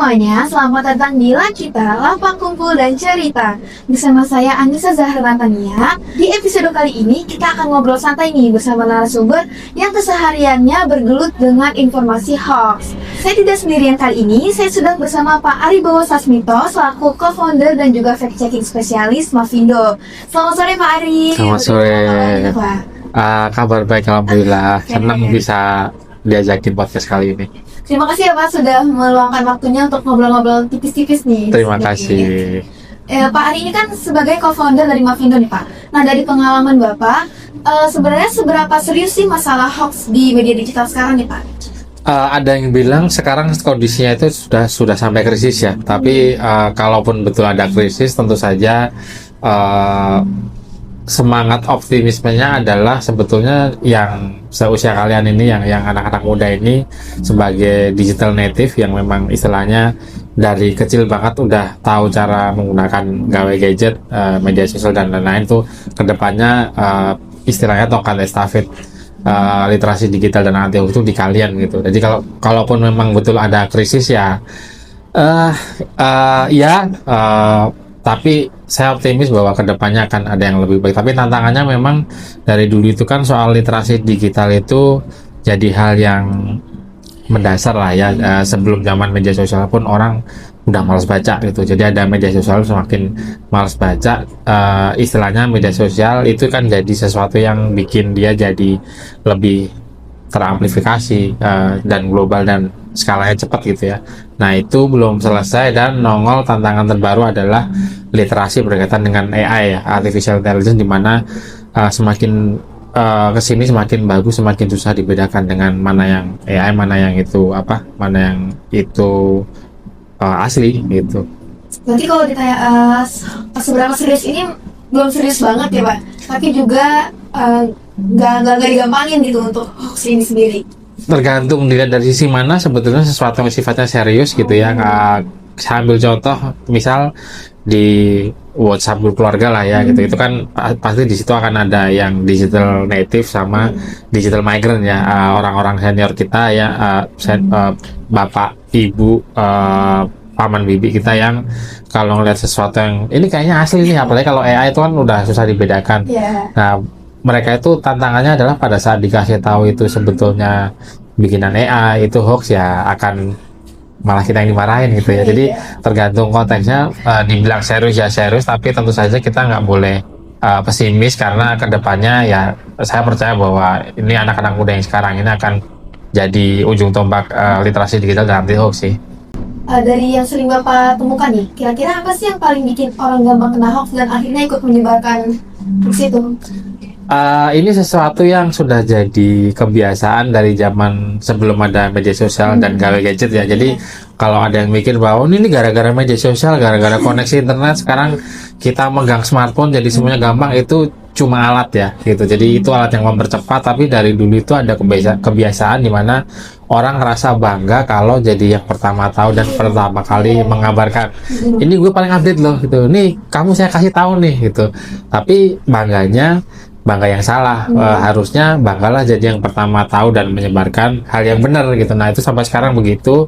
semuanya, selamat datang di Lacita, Lapang Kumpul dan Cerita. Bersama saya Anissa Zahra Tania. Di episode kali ini kita akan ngobrol santai nih bersama narasumber yang kesehariannya bergelut dengan informasi hoax. Saya tidak sendirian kali ini, saya sudah bersama Pak Aribowo Sasmito selaku co-founder dan juga fact-checking spesialis Mavindo. Selamat sore Pak Ari. Selamat sore. Kabar baik, alhamdulillah. Senang bisa diajakin podcast kali ini. Terima kasih ya Pak sudah meluangkan waktunya untuk ngobrol-ngobrol tipis-tipis nih. Terima kasih. Pak Ari ini kan sebagai co-founder dari Mavindo nih Pak. Nah dari pengalaman Bapak, sebenarnya seberapa serius sih masalah hoax di media digital sekarang nih Pak? Ada yang bilang sekarang kondisinya itu sudah sampai krisis ya. Tapi kalaupun betul ada krisis, tentu saja semangat optimismenya adalah sebetulnya yang seusia kalian ini, yang anak-anak muda ini sebagai digital native yang memang istilahnya dari kecil banget udah tahu cara menggunakan gawe gadget, media sosial dan lain-lain tuh kedepannya istilahnya tongkat estafet literasi digital dan anti hoax itu di kalian gitu. Jadi kalaupun memang betul ada krisis ya tapi saya optimis bahwa kedepannya akan ada yang lebih baik. Tapi tantangannya memang dari dulu itu kan soal literasi digital itu jadi hal yang mendasar lah ya. Sebelum zaman media sosial pun orang udah malas baca gitu. Jadi ada media sosial semakin malas baca. Istilahnya media sosial itu kan jadi sesuatu yang bikin dia jadi lebih teramplifikasi dan global dan skalanya cepat gitu ya. Nah itu belum selesai dan nongol tantangan terbaru adalah literasi berkaitan dengan AI ya, artificial intelligence, di mana semakin kesini semakin bagus, semakin susah dibedakan dengan mana yang AI, mana yang itu asli gitu. Nanti kalau ditanya seberapa serius ini belum serius banget ya Pak, tapi juga nggak digampangin gitu untuk hoax ini sendiri. Tergantung dilihat dari sisi mana sebetulnya sesuatu yang sifatnya serius gitu ya. Saya ambil contoh misal di WhatsApp grup keluarga lah ya gitu, itu kan pasti di situ akan ada yang digital native sama digital migrant ya, orang-orang senior kita ya, bapak ibu paman bibi kita yang kalau ngeliat sesuatu yang ini kayaknya asli nih, apalagi kalau AI itu kan udah susah dibedakan. Nah mereka itu tantangannya adalah pada saat dikasih tahu itu sebetulnya bikinan AI itu hoax ya akan malah kita yang dimarahin gitu ya. Jadi tergantung konteksnya, dibilang serius ya serius, tapi tentu saja kita nggak boleh pesimis karena kedepannya ya saya percaya bahwa ini anak-anak muda yang sekarang ini akan jadi ujung tombak literasi digital dan anti hoax sih. Dari yang sering Bapak temukan nih, kira-kira apa sih yang paling bikin orang gampang kena hoax dan akhirnya ikut menyebarkan hoax itu? Ini sesuatu yang sudah jadi kebiasaan dari zaman sebelum ada media sosial dan gawe gadget ya. Jadi kalau ada yang mikir bahwa ini gara-gara media sosial, gara-gara koneksi internet sekarang kita megang smartphone jadi semuanya gampang, itu cuma alat ya gitu. Jadi itu alat yang mempercepat, tapi dari dulu itu ada kebiasaan di mana orang ngerasa bangga kalau jadi yang pertama tahu dan pertama kali mengabarkan. Ini gue paling update loh gitu. Nih kamu saya kasih tahu nih gitu. Tapi bangga yang salah. Harusnya banggalah jadi yang pertama tahu dan menyebarkan hal yang benar gitu. Nah itu sampai sekarang begitu.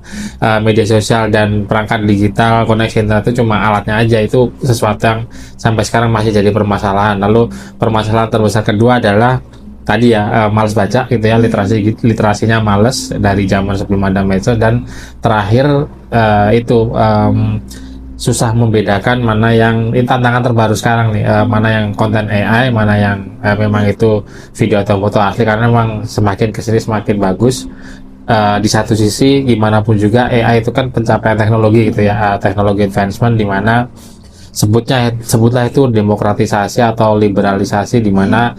Media sosial dan perangkat digital, koneksi internet itu cuma alatnya aja. Itu sesuatu yang sampai sekarang masih jadi permasalahan. Lalu permasalahan terbesar kedua adalah tadi ya, malas baca gitu ya, literasinya males dari zaman sebelum ada medsos. Dan terakhir susah membedakan mana yang ini tantangan terbaru sekarang nih, mana yang konten AI, mana yang memang itu video atau foto asli, karena memang semakin kesini semakin bagus. Di satu sisi gimana pun juga AI itu kan pencapaian teknologi gitu ya, teknologi advancement, di mana sebutlah itu demokratisasi atau liberalisasi, di mana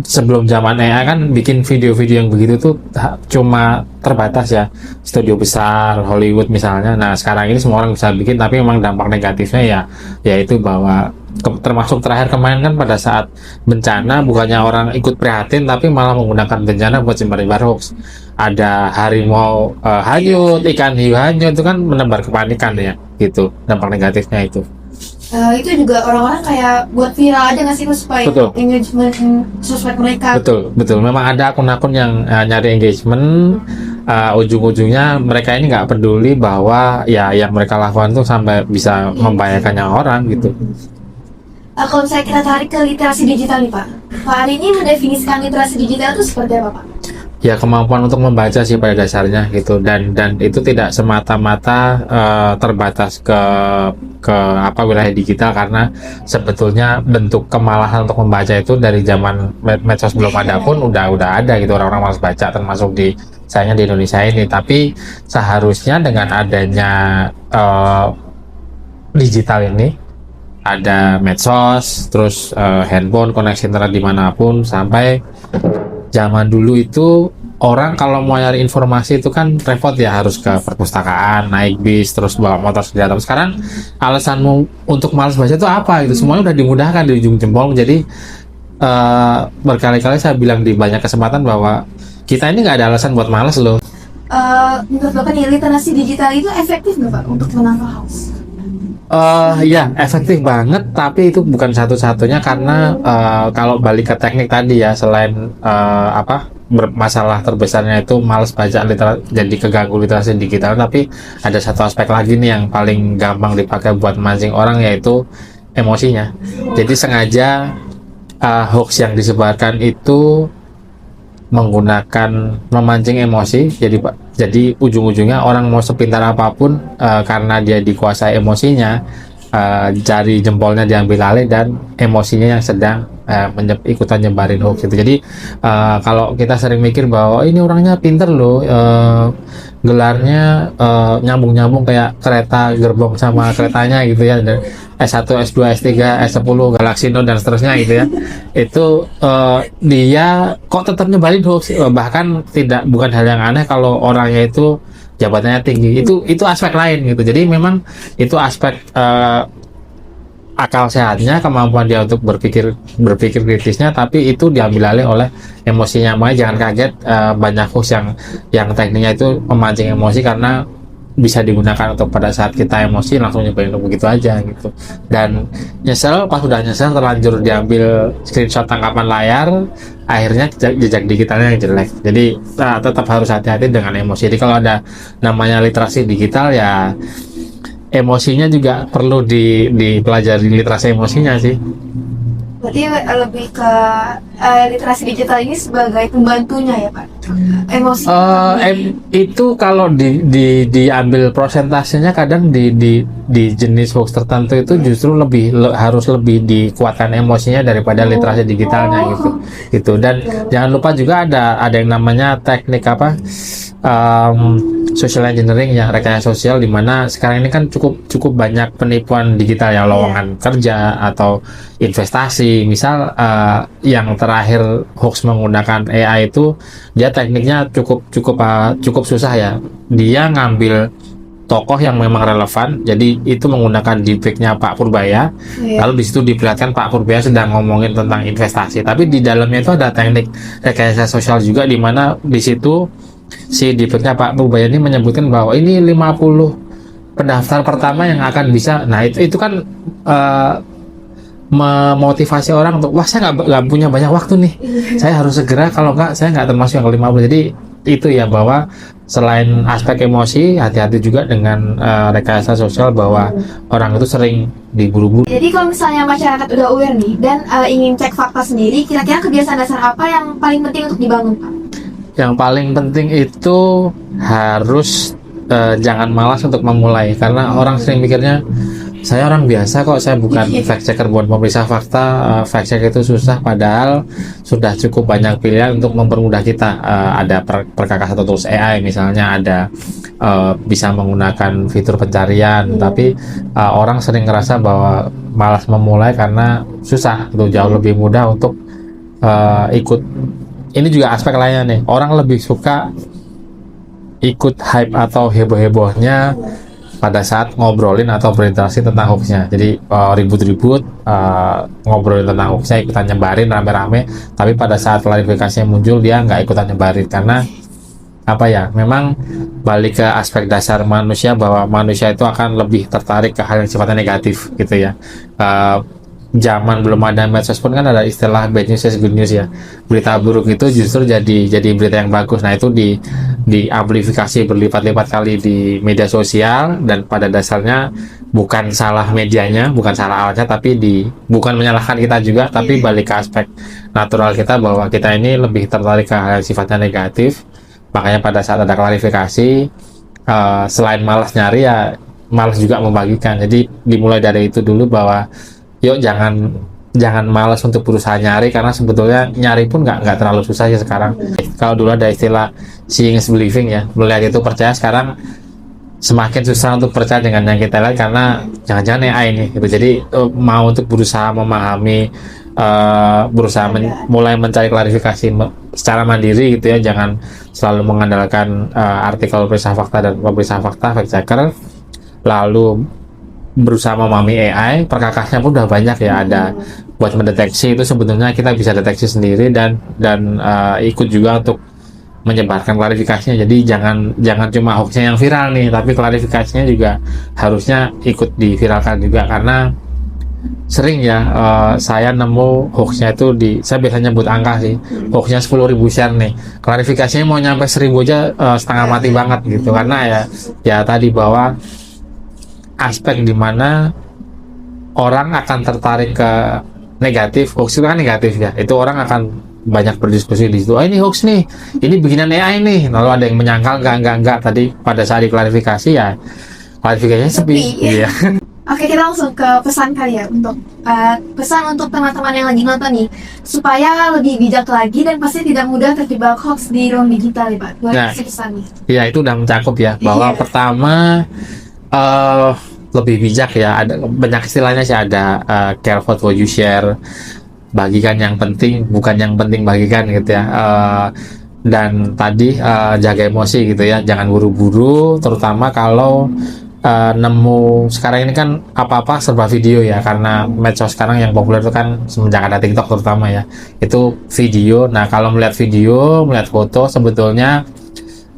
sebelum zaman AI kan bikin video-video yang begitu tuh cuma terbatas ya, studio besar Hollywood misalnya. Nah sekarang ini semua orang bisa bikin, tapi memang dampak negatifnya yaitu bahwa termasuk terakhir kemarin kan pada saat bencana, bukannya orang ikut prihatin tapi malah menggunakan bencana buat sebar-sebar hoax. Ada harimau hanyut, ikan hiu hanyut, itu kan menebar kepanikan ya gitu, dampak negatifnya itu. Itu juga orang-orang kayak buat viral aja nggak sih supaya engagement sosmed mereka. Betul. Memang ada akun-akun yang nyari engagement, ujung-ujungnya mereka ini nggak peduli bahwa ya yang mereka lakukan tuh sampai bisa membahayakan nyawa orang gitu. Kalau misalnya kita tarik ke literasi digital nih Pak, Pak Ari ini mendefinisikan literasi digital itu seperti apa Pak? Ya kemampuan untuk membaca sih pada dasarnya gitu, dan itu tidak semata-mata terbatas ke apa wilayah digital, karena sebetulnya bentuk kemalasan untuk membaca itu dari zaman medsos belum ada pun udah ada gitu, orang-orang malas baca termasuk di sayangnya di Indonesia ini. Tapi seharusnya dengan adanya digital ini, ada medsos, terus handphone, koneksi internet dimanapun, sampai zaman dulu itu orang kalau mau nyari informasi itu kan repot ya, harus ke perpustakaan, naik bis, terus bawa motor sendiri. Tapi sekarang alasanmu untuk malas baca itu apa gitu, semuanya udah dimudahkan di ujung jempol. Jadi berkali-kali saya bilang di banyak kesempatan bahwa kita ini nggak ada alasan buat malas loh. Menurut Bapak nih, literasi digital itu efektif nggak Pak untuk menangkal hoax? Ya efektif banget, tapi itu bukan satu-satunya, karena kalau balik ke teknik tadi ya, selain masalah terbesarnya itu malas baca, jadi keganggu literasi digital, tapi ada satu aspek lagi nih yang paling gampang dipakai buat mancing orang, yaitu emosinya. Jadi sengaja hoax yang disebarkan itu menggunakan memancing emosi, jadi ujung-ujungnya orang mau sepintar apapun, karena dia dikuasai emosinya, jari jempolnya diambil alih dan emosinya yang sedang ikutan nyebarin hoax gitu. Jadi kalau kita sering mikir bahwa ini orangnya pinter loh, gelarnya nyambung-nyambung kayak kereta gerbong sama keretanya gitu ya, dan S1, S2, S3, S10, Galaxy Note dan seterusnya gitu ya. Itu dia kok tetap nyebarin hoax, bahkan bukan hal yang aneh kalau orangnya itu jabatannya tinggi. Itu aspek lain gitu. Jadi memang itu aspek akal sehatnya, kemampuan dia untuk berpikir kritisnya, tapi itu diambil alih oleh emosinya. Makanya jangan kaget banyak hoax yang tekniknya itu memancing emosi, karena bisa digunakan untuk pada saat kita emosi langsung nyebarin begitu aja gitu. Dan pas udah nyesel terlanjur diambil screenshot tangkapan layar, akhirnya jejak digitalnya yang jelek. Jadi tetap harus hati-hati dengan emosi. Jadi kalau ada namanya literasi digital ya, emosinya juga perlu dipelajari, literasi emosinya sih. Berarti lebih ke literasi digital ini sebagai pembantunya ya Pak? Emosi. Itu kalau diambil prosentasenya, kadang di jenis hoax tertentu itu justru harus lebih dikuatkan emosinya daripada literasi digitalnya gitu. Dan jangan lupa juga ada yang namanya teknik social engineering ya, rekayasa sosial, di mana sekarang ini kan cukup banyak penipuan digital ya, lowongan kerja atau investasi. Misal yang terakhir hoax menggunakan AI itu, dia tekniknya cukup susah ya. Dia ngambil tokoh yang memang relevan, jadi itu menggunakan deepfake-nya Pak Purbaya. Lalu di situ diperlihatkan Pak Purbaya sedang ngomongin tentang investasi, tapi di dalamnya itu ada teknik rekayasa sosial juga, di mana di situ si deepfake-nya Pak Purbaya ini menyebutkan bahwa ini 50 pendaftar pertama yang akan bisa. Nah itu kan memotivasi orang untuk, wah saya nggak punya banyak waktu nih, saya harus segera, kalau nggak saya nggak termasuk yang 50. Jadi itu ya, bahwa selain aspek emosi, hati-hati juga dengan rekayasa sosial, bahwa orang itu sering diburu-buru. Jadi kalau misalnya masyarakat udah aware nih dan ingin cek fakta sendiri, kira-kira kebiasaan dasar apa yang paling penting untuk dibangun Pak? Yang paling penting itu harus jangan malas untuk memulai, karena orang sering mikirnya, saya orang biasa kok, saya bukan fact checker buat memeriksa fakta, fact check itu susah, padahal sudah cukup banyak pilihan untuk mempermudah kita. Ada perkakas atau tools AI misalnya, ada bisa menggunakan fitur pencarian, tapi orang sering ngerasa bahwa malas memulai karena susah. Itu jauh lebih mudah untuk ikut. Ini juga aspek lainnya nih, orang lebih suka ikut hype atau heboh-hebohnya pada saat ngobrolin atau berinteraksi tentang hoaxnya. Jadi ribut-ribut, ngobrolin tentang hoaxnya, ikutan nyebarin rame-rame, tapi pada saat klarifikasinya muncul dia nggak ikutan nyebarin. Karena memang balik ke aspek dasar manusia, bahwa manusia itu akan lebih tertarik ke hal yang sifatnya negatif gitu ya. zaman belum ada medsos pun kan ada istilah bad news is good news ya. Berita buruk itu justru jadi berita yang bagus. Nah, itu diamplifikasi berlipat-lipat kali di media sosial, dan pada dasarnya bukan salah medianya, bukan salah alatnya, tapi bukan menyalahkan kita juga, tapi balik ke aspek natural kita bahwa kita ini lebih tertarik ke hal yang sifatnya negatif. Makanya pada saat ada klarifikasi, selain malas nyari ya malas juga membagikan. Jadi dimulai dari itu dulu bahwa yuk jangan malas untuk berusaha nyari, karena sebetulnya nyari pun nggak terlalu susah ya sekarang. Kalau dulu ada istilah seeing is believing ya, melihat itu percaya. Sekarang semakin susah untuk percaya dengan yang kita lihat karena jangan-jangan AI ini gitu. Jadi mau untuk berusaha memahami, mulai mencari klarifikasi secara mandiri gitu ya, jangan selalu mengandalkan artikel pemeriksa fakta dan pemeriksa fakta fact checker, lalu berusaha memahami AI. Perkakasnya pun udah banyak ya, ada buat mendeteksi itu sebetulnya kita bisa deteksi sendiri, dan ikut juga untuk menyebarkan klarifikasinya. Jadi jangan cuma hoaxnya yang viral nih, tapi klarifikasinya juga harusnya ikut diviralkan juga, karena sering ya saya nemu hoaxnya itu saya biasanya nyebut angka sih, hoaxnya 10.000 share nih, klarifikasinya mau nyampe 1.000 aja setengah mati banget gitu, karena ya tadi bahwa aspek dimana orang akan tertarik ke negatif. Hoax itu kan negatif ya, itu orang akan banyak berdiskusi di situ. Ini hoax nih, ini bikinan AI nih, lalu ada yang menyangkal enggak. Tadi pada saat diklarifikasi ya klarifikasinya sepi. Iya. Oke, kita langsung ke pesan kali ya, untuk pesan untuk teman-teman yang lagi nonton nih, supaya lebih bijak lagi dan pasti tidak mudah terjebak hoax di ruang digital ya Pak. Buat pesannya. Iya, itu udah mencakup ya, bahwa pertama lebih bijak ya, ada banyak istilahnya sih, ada care what you share, bagikan yang penting, bukan yang penting bagikan gitu ya, dan tadi jaga emosi gitu ya, jangan buru-buru, terutama kalau nemu sekarang ini kan apa-apa serba video ya, karena medsos sekarang yang populer itu kan semenjak ada TikTok terutama ya, itu video. Nah, kalau melihat video, melihat foto, sebetulnya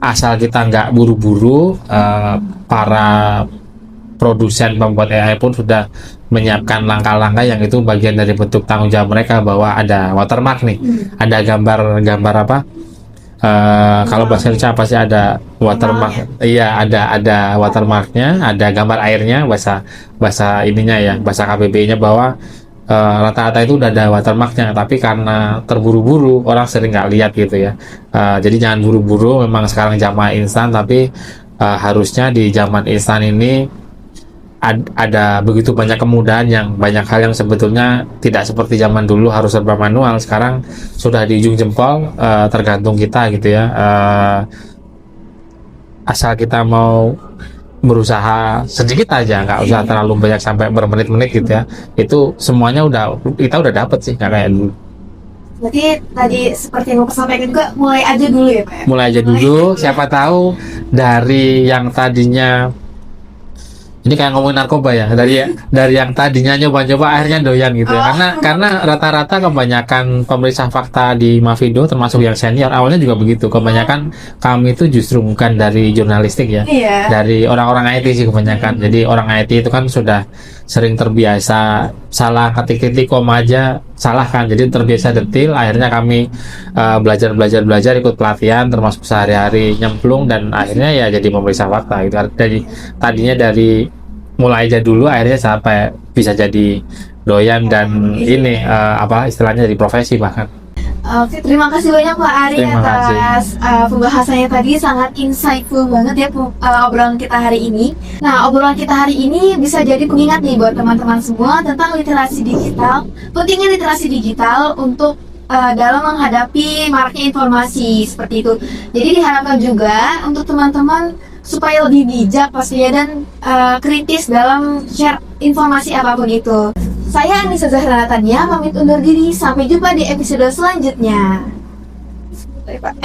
asal kita nggak buru-buru, para produsen pembuat AI pun sudah menyiapkan langkah-langkah yang itu bagian dari bentuk tanggung jawab mereka, bahwa ada watermark nih, ada gambar apa, kalau bahasa Indonesia apa sih, ada watermark, iya ada watermarknya, ada gambar airnya, bahasa ininya ya, bahasa KBBI-nya, bahwa rata-rata itu udah ada watermarknya, tapi karena terburu-buru orang sering nggak lihat gitu ya. Jadi jangan buru-buru, memang sekarang zaman instan, tapi harusnya di zaman instan ini ada begitu banyak kemudahan, yang banyak hal yang sebetulnya tidak seperti zaman dulu harus serba manual, sekarang sudah di ujung jempol, tergantung kita gitu ya. Asal kita mau berusaha sedikit aja, nggak usah terlalu banyak sampai bermenit-menit gitu ya, itu semuanya kita udah dapet sih, nggak kayak dulu. Berarti tadi seperti yang Bapak sampaikan juga, mulai aja dulu ya Pak? Mulai aja dulu, siapa tahu dari yang tadinya, ini kayak ngomongin narkoba ya, dari yang tadinya nyoba-nyoba akhirnya doyan gitu ya, karena rata-rata kebanyakan pemeriksa fakta di Mavindo, termasuk yang senior, awalnya juga begitu. Kebanyakan kami itu justru bukan dari jurnalistik ya, dari orang-orang IT sih kebanyakan. Jadi orang IT itu kan sudah sering terbiasa salah ketik titik koma aja salah kan, jadi terbiasa detil. Akhirnya kami belajar ikut pelatihan, termasuk sehari-hari nyemplung, dan akhirnya ya jadi pemeriksa fakta gitu. Tadinya dari mulai aja dulu, akhirnya sampai bisa jadi doyan, dan ini apa istilahnya, jadi profesi bahkan. Oke, terima kasih banyak Pak Ari atas pembahasannya tadi, sangat insightful banget ya obrolan kita hari ini. Nah, obrolan kita hari ini bisa jadi pengingat nih buat teman-teman semua tentang literasi digital, pentingnya literasi digital untuk dalam menghadapi maraknya informasi seperti itu. Jadi diharapkan juga untuk teman-teman supaya lebih bijak pastinya, dan kritis dalam share informasi apapun itu. Saya Anissa Zahra Natania pamit undur diri, sampai jumpa di episode selanjutnya. Baik, Pak.